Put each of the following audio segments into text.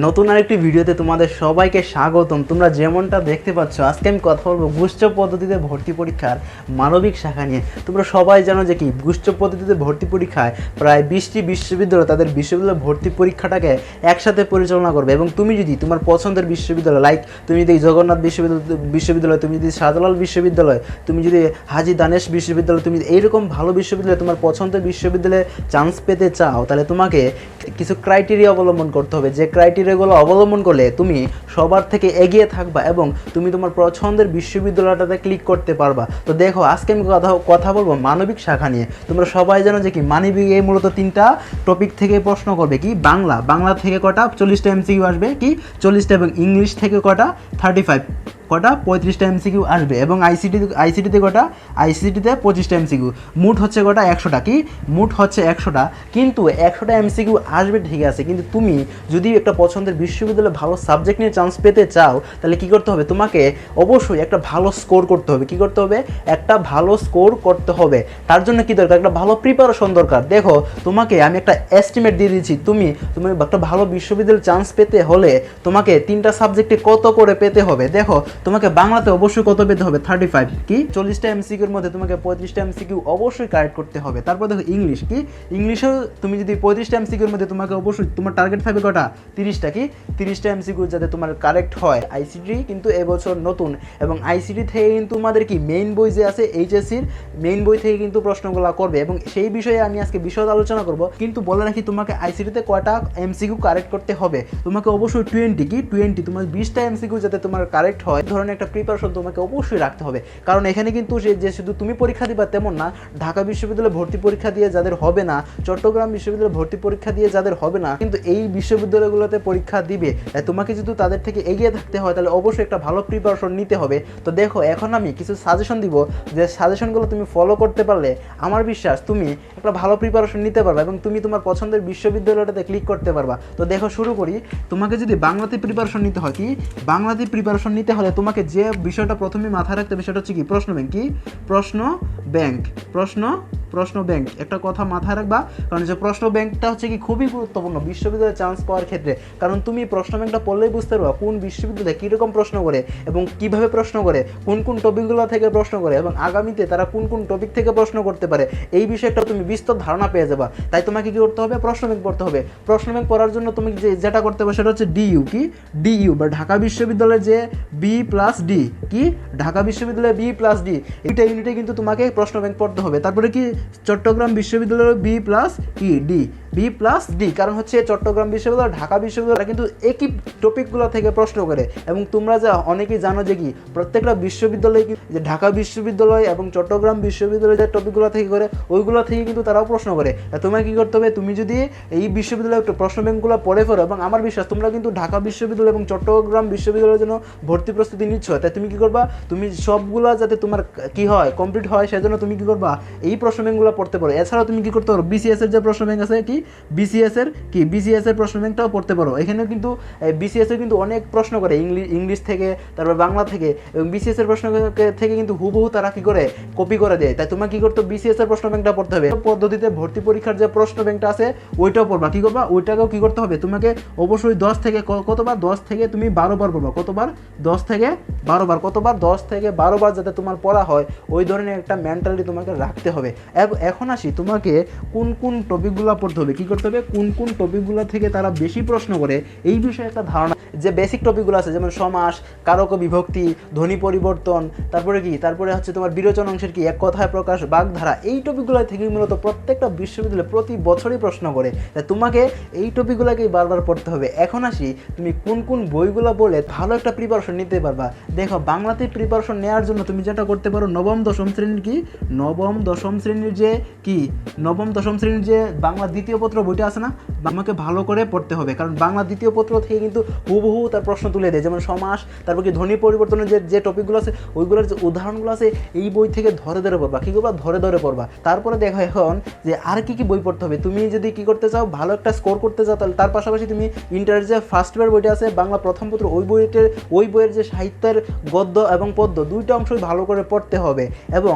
নতুন আরেকটি ভিডিওতে তোমাদের সবাইকে স্বাগতম। তোমরা যেমনটা দেখতে পাচ্ছ, আজকে আমি কথা বলবো গুচ্ছ পদ্ধতিতে ভর্তি পরীক্ষার মানবিক শাখা নিয়ে। তোমরা সবাই জানো যে কি গুচ্ছ পদ্ধতিতে ভর্তি পরীক্ষায় প্রায় 20টি বিশ্ববিদ্যালয় তাদের বিশ্ববিদ্যালয় ভর্তি পরীক্ষাটাকে একসাথে পরিচালনা করবে। এবং তুমি যদি তোমার পছন্দের বিশ্ববিদ্যালয়, লাইক তুমি যদি জগন্নাথ বিশ্ববিদ্যালয়, তুমি যদি শাহজালাল বিশ্ববিদ্যালয়, তুমি যদি হাজী দানেশ বিশ্ববিদ্যালয়, তুমি এইরকম ভালো বিশ্ববিদ্যালয় তোমার পছন্দের বিশ্ববিদ্যালয়ে চান্স পেতে চাও, তাহলে তোমাকে কিছু ক্রাইটেরিয়া অবলম্বন করতে হবে। যে ক্রাইটেরিয়াগুলো অবলম্বন করলে তুমি সবার থেকে এগিয়ে থাকবা এবং তুমি তোমার পছন্দের বিশ্ববিদ্যালয়টাতে ক্লিক করতে পারবা। তো দেখো, আজকে আমি কথা বলবো মানবিক শাখা নিয়ে। তোমরা সবাই জানো যে কি মানবিক এই মূলত 3টা টপিক থেকে প্রশ্ন করবে। কি বাংলা থেকে কটা 40টা এমসিকিউ আসবে, কি 40টা, এবং ইংলিশ থেকে কটা 35 কটা 35টা এমসিকিউ আসবে, এবং আইসিটিতে কটা আইসিটিতে 25টা এমসিকিউ। মুঠ হচ্ছে কটা 100টা, কি মুঠ হচ্ছে 100টা। কিন্তু 100টা এমসিকিউ আসবে ঠিক আছে, কিন্তু তুমি যদি একটা পছন্দের বিশ্ববিদ্যালয়ে ভালো সাবজেক্ট নিয়ে চান্স পেতে চাও, তাহলে কি করতে হবে? তোমাকে অবশ্যই একটা ভালো স্কোর করতে হবে। কি করতে হবে? একটা ভালো স্কোর করতে হবে। তার জন্য কি দরকার? একটা ভালো প্রিপারেশন দরকার। দেখো, তোমাকে আমি একটা এস্টিমেট দিয়ে দিচ্ছি। তুমি একটা ভালো বিশ্ববিদ্যালয়ে চান্স পেতে হলে তোমাকে 3টা সাবজেক্টে কত করে পেতে হবে। দেখো, তোমাকে বাংলাতে অবশ্যই কত পেতে হবে? 35, কি 40টা এমসিকিউর মধ্যে তোমাকে 35টা এমসিকিউ অবশ্যই কারেক্ট করতে হবে। তারপর দেখো ইংলিশ, কি ইংলিশেও তুমি যদি 35টা এমসিকিউর মধ্যে তোমাকে অবশ্যই তোমার টার্গেট থাকবে কটা 30টা, কি 30টা এমসিকিউ যাতে তোমার কারেক্ট হয়। আইসিটি কিন্তু এবছর নতুন, এবং আইসিটি থেকে কিন্তু তোমাদের কি মেইন বই যে আছে এইচএসসির মেইন বই থেকে কিন্তু প্রশ্নগুলো করবে, এবং সেই বিষয়ে আমি আজকে বিশদ আলোচনা করব। কিন্তু বলে রাখি, তোমাকে আইসিটিতে কয়টা এমসিকিউ কারেক্ট করতে হবে? তোমাকে অবশ্যই 20, কি 20 তোমার 20টা এমসিকিউ যাতে তোমার কারেক্ট হয় ধরনের একটা প্রিপারেশন তোমাকে অবশ্যই রাখতে হবে। কারণ এখানে কিন্তু যে শুধু তুমি পরীক্ষা দিবা তেমন না, ঢাকা বিশ্ববিদ্যালয়ে ভর্তি পরীক্ষা দিয়ে যাদের হবে না, চট্টগ্রাম বিশ্ববিদ্যালয়ে ভর্তি পরীক্ষা দিয়ে যাদের হবে না, কিন্তু এই বিশ্ববিদ্যালয়গুলোতে পরীক্ষা দিবে। তোমাকে যদি তাদের থেকে এগিয়ে থাকতে হয়, তাহলে অবশ্যই একটা ভালো প্রিপারেশন নিতে হবে। তো দেখো, এখন আমি কিছু সাজেশন দিব, যে সাজেশনগুলো তুমি ফলো করতে পারলে আমার বিশ্বাস তুমি একটা ভালো প্রিপারেশন নিতে পারবে এবং তুমি তোমার পছন্দের বিশ্ববিদ্যালয়টাতে ক্লিক করতে পারবা। তো দেখো, শুরু করি। তোমাকে যদি বাংলাতে প্রিপারেশন নিতে হয়, কি বাংলাতে প্রিপারেশন নিতে হলে তোমাকে যে বিষয়টা প্রথমে মাথায় রাখতে হবে সেটা হচ্ছে কি প্রশ্ন ব্যাংক। কি প্রশ্ন ব্যাংক একটা কথা মাথায় রাখবা, কারণ যে প্রশ্ন ব্যাংকটা হচ্ছে কি খুবই গুরুত্বপূর্ণ বিশ্ববিদ্যালয়ে চান্স পাওয়ার ক্ষেত্রে। কারণ তুমি প্রশ্ন ব্যাংকটা পড়লেই বুঝতে পারবা কোন বিশ্ববিদ্যালয়ে কীরকম প্রশ্ন করে এবং কিভাবে প্রশ্ন করে, কোন কোন টপিকগুলো থেকে প্রশ্ন করে, এবং আগামীতে তারা কোন কোন টপিক থেকে প্রশ্ন করতে পারে। এই বিষয়টা তুমি বিস্তর ধারণা পেয়ে যাবা। তাই তোমাকে কি করতে হবে? প্রশ্ন ব্যাংক পড়তে হবে। প্রশ্ন ব্যাংক পড়ার জন্য তুমি যেটা করতে হবে সেটা হচ্ছে ডিইউ, কি ডিইউ বা ঢাকা বিশ্ববিদ্যালয়ের যে B+D, কি ঢাকা বিশ্ববিদ্যালয়ের B+D, এইটা ইউনিটে কিন্তু তোমাকে প্রশ্ন ব্যাংক পড়তে হবে। তারপরে কি চট্টগ্রাম বিশ্ববিদ্যালয়ের B+D, কারণ হচ্ছে চট্টগ্রাম বিশ্ববিদ্যালয় ঢাকা বিশ্ববিদ্যালয় কিন্তু একই টপিকগুলো থেকে প্রশ্ন করে। এবং তোমরা যা অনেকেই জানো যে কি প্রত্যেকটা বিশ্ববিদ্যালয় যে ঢাকা বিশ্ববিদ্যালয় এবং চট্টগ্রাম বিশ্ববিদ্যালয় যে টপিকগুলো থেকে করে, ওইগুলো থেকে কিন্তু তারাও প্রশ্ন করে। তোমাকে কী করতে হবে? তুমি যদি এই বিশ্ববিদ্যালয়ের প্রশ্ন ব্যাংকগুলো পড়ে ফেরো, এবং আমার বিশ্বাস তোমরা কিন্তু ঢাকা বিশ্ববিদ্যালয় এবং চট্টগ্রাম বিশ্ববিদ্যালয়ের জন্য ভর্তি প্রস্তুতি নিচ্ছ, তাই তুমি কী করবা? তুমি সবগুলা যাতে তোমার কি হয় কমপ্লিট হয়, সেজন্য তুমি কী করবা? এই প্রশ্ন ব্যাংকগুলো পড়তে পারো। এছাড়াও তুমি কী করতে পারো? বিসিএস এর যে প্রশ্ন ব্যাংক আছে, কি বিসিএস এর প্রশ্ন ব্যাংকটাও পড়তে পারো। এখানেও কিন্তু বিসিএস এর কিন্তু অনেক প্রশ্ন করে ইংলিশ থেকে, তারপর বাংলা থেকে, এবং বিসিএস এর প্রশ্ন থেকে কিন্তু হুবহু তারা কি করে কপি করে দেয়। তাই তোমার কি করতে হবে? বিসিএস এর প্রশ্ন ব্যাংকটা পড়তে হবে। পদ্ধতিতে ভর্তি পরীক্ষার যে প্রশ্ন ব্যাংকটা আছে ওইটাও পড়বা। কি করবা? ওইটাকেও কি করতে হবে? তোমাকে অবশ্যই 10 থেকে কতবার 10 থেকে তুমি 12 বার পড়বা। কতবার? 10 থেকে 12 বার। কতবার? 10 থেকে 12 বার যাতে তোমার পড়া হয়, ওই ধরনের একটা মেন্টালিটি তোমাকে রাখতে হবে। এখন আসি, তোমাকে কোন কোন টপিকগুলো পড়তে হবে, কি করতে হবে, কোন কোন টপিকগুলো থেকে তারা বেশি প্রশ্ন করে এই বিষয়ে একটা ধারণা। যে বেসিক টপিকগুলো আছে, যেমন সমাস, কারক বিভক্তি, ধ্বনি পরিবর্তন, তারপরে হচ্ছে তোমার বিরোচন অংশের কি, এক কথায় প্রকাশ, বাগধারা, এই টপিকগুলো থেকে মূলত প্রত্যেকটা বিশ্ববিদ্যালয়ে প্রতি বছরই প্রশ্ন করে। তাই তোমাকে এই টপিকগুলোকেই বারবার পড়তে হবে। এখন আসি, তুমি কোন কোন বইগুলো বলে ভালো একটা প্রিপারেশন নিতে পারবা। দেখো, বাংলাতে প্রিপারেশন নেওয়ার জন্য তুমি যেটা করতে পারো, নবম দশম শ্রেণীর যে বাংলা দ্বিতীয় পত্র বইটা আছে না, আমাকে ভালো করে পড়তে হবে। কারণ বাংলা দ্বিতীয় পত্র থেকে কিন্তু হুবহু তার প্রশ্ন তুলে দেয়। যেমন সমাস, তারপর কি ধ্বনি পরিবর্তনের যে টপিকগুলো আছে, ওইগুলোর যে উদাহরণগুলো আছে এই বই থেকে ধরে পড়বা। কী করবা? ধরে পড়বা। তারপরে দেখো এখন যে আর কি বই পড়তে হবে। তুমি যদি কি করতে চাও, ভালো একটা স্কোর করতে চাও, তাহলে তার পাশাপাশি তুমি ইন্টারের যে ফার্স্ট ইয়ার বইটা আছে, বাংলা প্রথম পত্র, ওই বইয়ের যে সাহিত্যের গদ্য এবং পদ্য দুইটা অংশই ভালো করে পড়তে হবে। এবং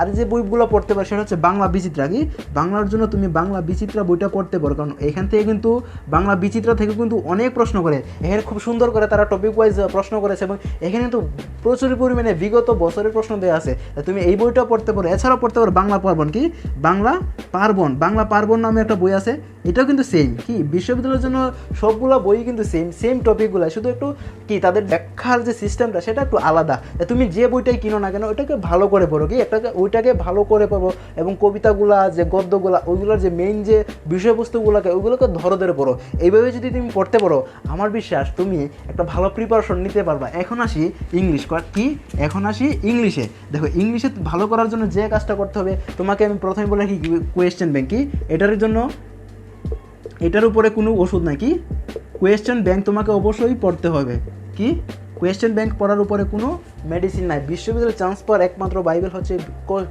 আর যে বইগুলো পড়তে পারে সেটা হচ্ছে হচ্ছে বাংলা বিচিত্রা। কি বাংলার জন্য তুমি বাংলা বিচিত্রা বইটা পড়তে পারো, কারণ এখান থেকে কিন্তু বাংলা বিচিত্রা থেকে কিন্তু অনেক প্রশ্ন করে, এখানে খুব সুন্দর করে তারা টপিক ওয়াইজ প্রশ্ন করেছে এবং এখানে কিন্তু প্রচুর পরিমাণে বিগত বছরের প্রশ্ন দেওয়া আছে। তুমি এই বইটা পড়তে পারো। এছাড়াও পড়তে পারো বাংলা পার্বণ। কি বাংলা পার্বণ, বাংলা পার্বণ নামে একটা বই আছে, এটাও কিন্তু সেম। কি বিশ্ববিদ্যালয়ের জন্য সবগুলো বই কিন্তু সেম টপিকগুলো, শুধু একটু কি তাদের ব্যাখ্যার যে সিস্টেমটা সেটা একটু আলাদা। তুমি যে বইটাই কিনো না কেন ওইটাকে ভালো করে পড়ো, কি ওইটাকে ভালো করে পড়ো এবং কবিতাগুলা যে গদ্যগুলা ওইগুলোর যে মেইন যে বিষয়বস্তুগুলোকে ওইগুলোকে ধরে পড়ো। এইভাবে যদি তুমি পড়তে পারো আমার বিশ্বাস তুমি একটা ভালো প্রিপারেশন নিতে পারবা। এখন আসি ইংলিশ। কি এখন আসি ইংলিশে। দেখো ইংলিশে ভালো করার জন্য যে কাজটা করতে হবে তোমাকে আমি প্রথমে বলে কি কোয়েশ্চেন ব্যাংক। কি এটার জন্য এটার উপরে কোনো ওষুধ নাই। কি কোয়েশ্চেন ব্যাংক তোমাকে অবশ্যই পড়তে হবে। কি কোয়েশ্চেন ব্যাংক পড়ার উপরে কোনো মেডিসিন নাই। বিশ্ববিদ্যালয়ে চান্স পাওয়ার একমাত্র বাইবেল হচ্ছে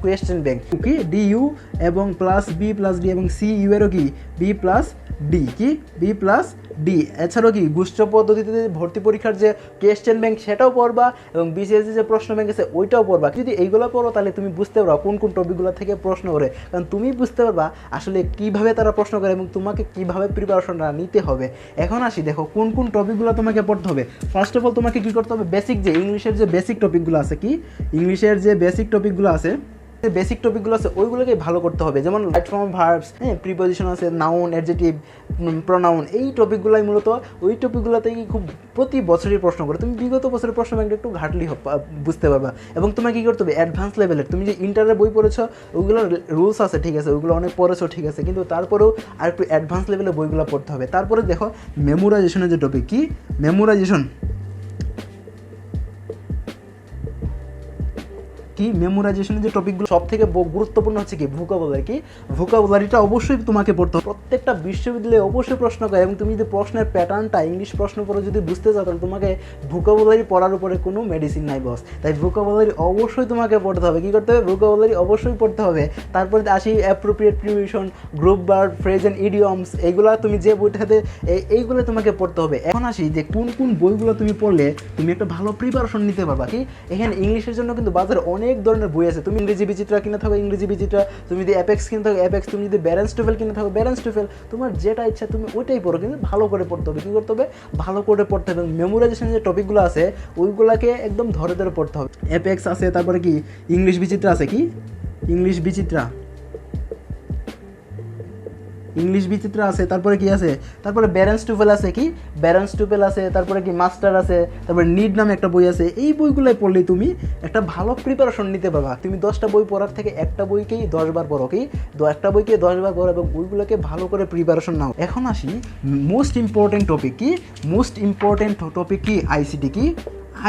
কোয়েশ্চেন ব্যাংক। কি ডি ইউ এবং প্লাস বি প্লাস ডি এবং সি ইউ এরও কি বি প্লাস ডি। কি বি প্লাস ডি। এছাড়াও কি গুচ্ছ পদ্ধতিতে ভর্তি পরীক্ষার যে কোয়েশ্চেন ব্যাংক সেটাও পড়বা এবং বিসিএসসি যে প্রশ্ন ব্যাংক আছে ওইটাও পড়বা। যদি এইগুলো পড়ো তাহলে তুমি বুঝতে পারবা কোন কোন টপিকগুলো থেকে প্রশ্ন করে, কারণ তুমি বুঝতে পারবা আসলে কীভাবে তারা প্রশ্ন করে এবং তোমাকে কীভাবে প্রিপারেশনটা নিতে হবে। এখন আসি দেখো কোন কোন টপিকগুলো তোমাকে পড়তে হবে। ফার্স্ট অফ অল তোমাকে কী করতে হবে, বেসিক যে ইংলিশের যে বেসিক টপিকগুলো আছে। কি ইংলিশের যে বেসিক টপিকগুলো আছে বেসিক টপিকগুলো আছে ওইগুলোকে ভালো করতে হবে, যেমন রাইট ফর্ম ভার্বস, হ্যাঁ, প্রিপোজিশন আছে, নাউন, অ্যাডজেক্টিভ, প্রোনাউন, এই টপিকগুলোই মূলত ওই টপিকগুলোতেই খুব প্রতি বছরই প্রশ্ন করে। তুমি বিগত বছরের প্রশ্ন ব্যাংকটা একটু ঘাটলি বুঝতে পারবা। এবং তোমাকে কী করতে হবে অ্যাডভান্স লেভেলের, তুমি যে ইন্টারের বই পড়েছো ওইগুলোর রুলস আছে ঠিক আছে, ওইগুলো অনেক পড়েছো ঠিক আছে, কিন্তু তারপরেও আর একটু অ্যাডভান্স লেভেলের বইগুলো পড়তে হবে। তারপরে দেখো মেমোরাইজেশনের যে টপিক। কি মেমোরাইজেশন। কি মেমোরাইজেশনের যে টপিকগুলো সব থেকে গুরুত্বপূর্ণ হচ্ছে কি ভোকাবুলারি। কি ভোকাবুলারিটা অবশ্যই তোমাকে পড়তে হবে। প্রত্যেকটা বিশ্ববিদ্যালয়ে অবশ্যই প্রশ্ন করে এবং তুমি যদি প্রশ্নের প্যাটার্নটা ইংলিশ প্রশ্ন করে যদি বুঝতে চাও তাহলে তোমাকে ভোকাবুলারি পড়ার উপরে কোনো মেডিসিন নাই বস। তাই ভোকাবুলারি অবশ্যই তোমাকে পড়তে হবে। কী করতে হবে ভোকাবুলারি অবশ্যই পড়তে হবে। তারপরে আসি appropriate preposition, group verb, phrase and idioms, এইগুলো তুমি যে বইটাতে এইগুলো তোমাকে পড়তে হবে। এখন আসি যে কোন কোন বইগুলো তুমি পড়লে তুমি একটা ভালো প্রিপারেশন নিতে পারবা। কি এখানে ইংলিশের জন্য কিন্তু বাজারে অনেক ধরনের বই আছে। তুমি ইংরেজি বিচিত্রা কিনে থাকো ইংরেজি বিচিত্রা, তুমি যদি অ্যাপেক্স কিনে থাকো অ্যাপেক্স, তুমি যদি ব্যালেন্স টুফেল কিনে থাকো ব্যালেন্স টুফেল, তোমার যেটা ইচ্ছা তুমি ওইটাই পড়ো, কিন্তু ভালো করে পড়তে হবে। কী করতে হবে ভালো করে পড়তে হবে। মেমোরাইজেশনের যে টপিকগুলো আছে ওইগুলোকে একদম ধরে পড়তে হবে। অ্যাপেক্স আছে, তারপরে কি ইংলিশ বিচিত্রা আছে। কি ইংলিশ বিচিত্রা আছে, তারপরে কি আছে, তারপরে ব্যালেন্স টুফেল আছে। কি ব্যালেন্স টুফেল আছে, তারপরে কি মাস্টার আছে, তারপরে নিড নামে একটা বই আছে। এই বইগুলোই পড়লেই তুমি একটা ভালো প্রিপারেশন নিতে পারবা। তুমি 10টা বই পড়ার থেকে একটা বইকেই 10 বার পড়ো। কি একটা বইকে 10 বার পড়ো এবং বইগুলোকে ভালো করে প্রিপারেশন নাও। এখন আসি মোস্ট ইম্পর্টেন্ট টপিক। কি মোস্ট ইম্পর্টেন্ট টপিক কি আইসিটি। কি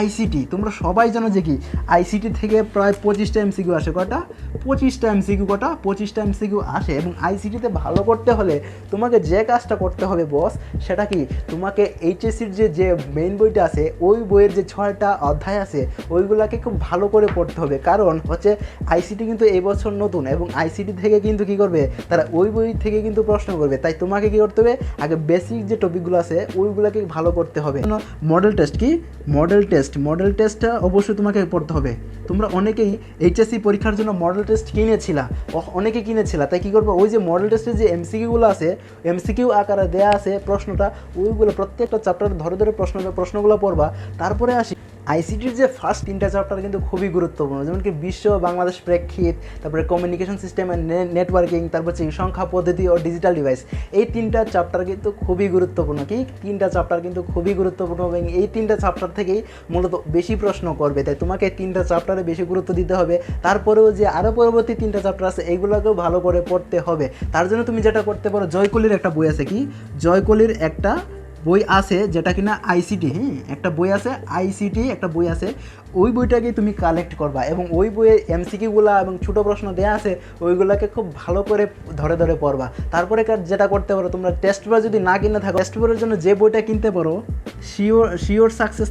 আইসিটি তোমরা সবাই জানো যে কি আইসিটি থেকে প্রায় 25টা এমসিকিউ আসে। কটা 25টা এমসিকিউ। কটা 25টা এমসিকিউ আসে। এবং আইসিটিতে ভালো করতে হলে তোমাকে যে কাজটা করতে হবে বস সেটা কি তোমাকে এইচএসসির যে মেইন বইটা আছে ওই বইয়ের যে 6টা অধ্যায় আছে ওইগুলোকে খুব ভালো করে পড়তে হবে। কারণ হচ্ছে আইসিটি কিন্তু এই বছর নতুন এবং আইসিটি থেকে কিন্তু কি করবে তারা ওই বই থেকে কিন্তু প্রশ্ন করবে। তাই তোমাকে কি করতে হবে আগে বেসিক যে টপিকগুলো আছে ওইগুলোকে ভালো করতে হবে। Model test. কি মডেল টেস্টটা অবশ্যই তোমাকে পড়তে হবে। তোমরা অনেকেই এইচএসসি পরীক্ষার জন্য মডেল টেস্ট কিনেছিলা, তাই কী করবো ওই যে মডেল টেস্টের যে এমসিকিউগুলো আছে এমসিকিউ আকারে দেওয়া আছে প্রশ্নটা, ওইগুলো প্রত্যেকটা চ্যাপ্টার ধরে প্রশ্নগুলো পড়বা। তারপরে আসি আইসিটির যে ফার্স্ট 3টা চ্যাপ্টার কিন্তু খুবই গুরুত্বপূর্ণ, যেমন কি বিশ্ব বাংলাদেশ প্রেক্ষিত, তারপরে কমিউনিকেশন সিস্টেম অ্যান্ড নেটওয়ার্কিং, তারপর হচ্ছে সংখ্যা পদ্ধতি ও ডিজিটাল ডিভাইস। এই 3টা চ্যাপ্টার কিন্তু খুবই গুরুত্বপূর্ণ। কি 3টা চ্যাপ্টার কিন্তু খুবই গুরুত্বপূর্ণ এবং এই 3টা চ্যাপ্টার থেকেই মূলত বেশি প্রশ্ন করবে। তাই তোমাকে 3টা চ্যাপ্টারে বেশি গুরুত্ব দিতে হবে। তারপরেও যে আরও পরবর্তী 3টা চ্যাপ্টার আছে এইগুলোকেও ভালো করে পড়তে হবে। তার জন্য তুমি যেটা করতে পারো জয়কলির একটা বই আছে। কি জয়কলির একটা বই আছে যেটা কিনা আইসিটি, হ্যাঁ একটা বই আছে আইসিটি একটা বই আছে, ওই বইটাকে তুমি কালেক্ট করবা এবং ওই বইয়ের এমসিকিউগুলো এবং ছোটো প্রশ্ন দেওয়া আছে ওইগুলোকে খুব ভালো করে ধরে পড়বা। তারপরে যেটা করতে পারো তোমরা টেস্ট পেপার যদি না কিনে থাকো টেস্ট পেপারের জন্য যে বইটা কিনতে পারো শিওর সাকসেস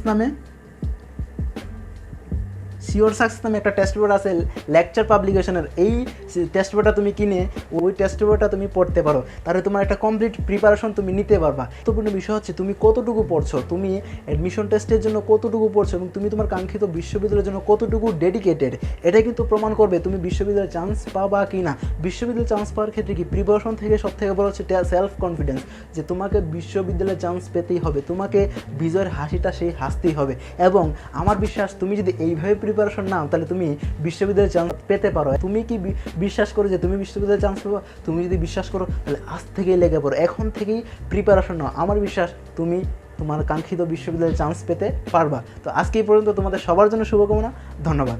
সিওর সাকসেস নামে একটা টেস্ট পেপার আছে লেকচার পাবলিকেশনের, এই টেস্ট পেপারটা তুমি কিনে ওই টেস্ট পেপারটা তুমি পড়তে পারো, তাহলে তোমার একটা কমপ্লিট প্রিপারেশন তুমি নিতে পারবা। গুরুত্বপূর্ণ বিষয় হচ্ছে তুমি কতটুকু পড়ছো, তুমি অ্যাডমিশন টেস্টের জন্য কতটুকু পড়ছো এবং তুমি তোমার কাঙ্ক্ষিত বিশ্ববিদ্যালয়ের জন্য কতটুকু ডেডিকেটেড, এটা কিন্তু প্রমাণ করবে তুমি বিশ্ববিদ্যালয়ে চান্স পাবা কি না। বিশ্ববিদ্যালয়ে চান্স পাওয়ার ক্ষেত্রে কি প্রিপারেশন থেকে সবথেকে বড় হচ্ছে সেলফ কনফিডেন্স, যে তোমাকে বিশ্ববিদ্যালয়ে চান্স পেতেই হবে, তোমাকে বিজয়ের হাসিটা সেই হাসতেই হবে। এবং আমার বিশ্বাস তুমি যদি এইভাবে প্রিপারেশন নাও তাহলে তুমি বিশ্ববিদ্যালয়ে চান্স পেতে পারো। তুমি কি বিশ্বাস করো যে তুমি বিশ্ববিদ্যালয়ে চান্স পাবো? তুমি যদি বিশ্বাস করো তাহলে আজ থেকেই লেগে পড়ো, এখন থেকেই প্রিপারেশন নাও। আমার বিশ্বাস তুমি তোমার কাঙ্ক্ষিত বিশ্ববিদ্যালয়ে চান্স পেতে পারবা। তো আজকে এই পর্যন্ত, তোমাদের সবার জন্য শুভকামনা, ধন্যবাদ।